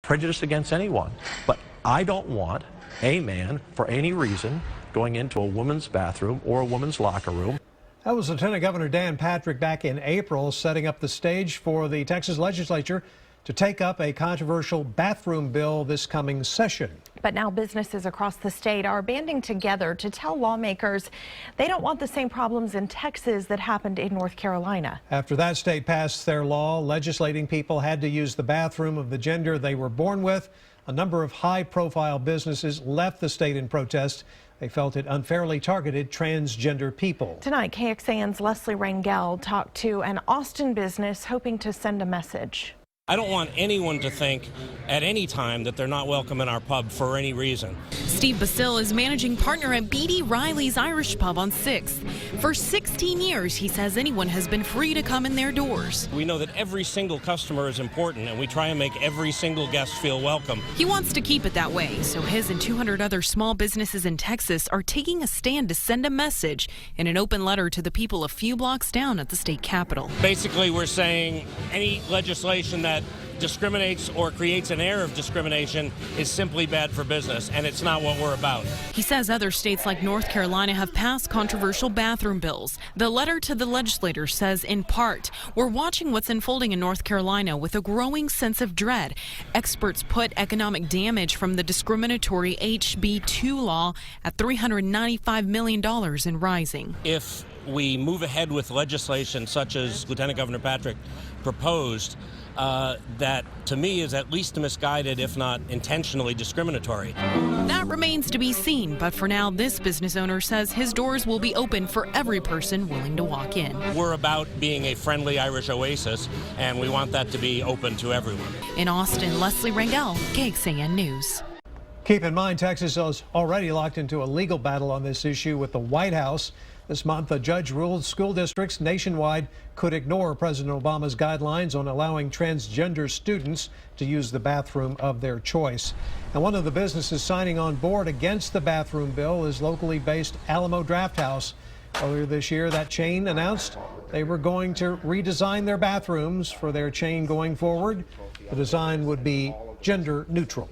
prejudice against anyone, but I don't want a man, for any reason, going into a woman's bathroom or a woman's locker room. That was Lieutenant Governor Dan Patrick back in April, setting up the stage for the Texas legislature to take up a controversial bathroom bill this coming session. But now businesses across the state are banding together to tell lawmakers they don't want the same problems in Texas that happened in North Carolina. After that state passed their law legislating people had to use the bathroom of the gender they were born with, a number of high-profile businesses left the state in protest. They felt it unfairly targeted transgender people. Tonight, KXAN's Leslie Rangel talked to an Austin business hoping to send a message. I don't want anyone to think at any time that they're not welcome in our pub for any reason. Steve Basil is managing partner at B.D. Riley's Irish Pub on 6th. For 16 years, he says anyone has been free to come in their doors. We know that every single customer is important, and we try and make every single guest feel welcome. He wants to keep it that way, so his and 200 other small businesses in Texas are taking a stand to send a message in an open letter to the people a few blocks down at the state capitol. Basically, we're saying any legislation that discriminates or creates an air of discrimination is simply bad for business, and it's not what we're about. He says other states like North Carolina have passed controversial bathroom bills. The letter to the legislator says, in part, we're watching what's unfolding in North Carolina with a growing sense of dread. Experts put economic damage from the discriminatory HB 2 law at $395 million and rising. If we move ahead with legislation such as Lieutenant Governor Patrick proposed, that to me is at least misguided, if not intentionally discriminatory. That remains to be seen, but for now, this business owner says his doors will be open for every person willing to walk in. We're about being a friendly Irish oasis, and we want that to be open to everyone. In Austin, Leslie Rangel, KXAN News. Keep in mind, Texas is already locked into a legal battle on this issue with the White House. This month, a judge ruled school districts nationwide could ignore President Obama's guidelines on allowing transgender students to use the bathroom of their choice. And one of the businesses signing on board against the bathroom bill is locally based Alamo Drafthouse. Earlier this year, that chain announced they were going to redesign their bathrooms for their chain going forward. The design would be gender neutral.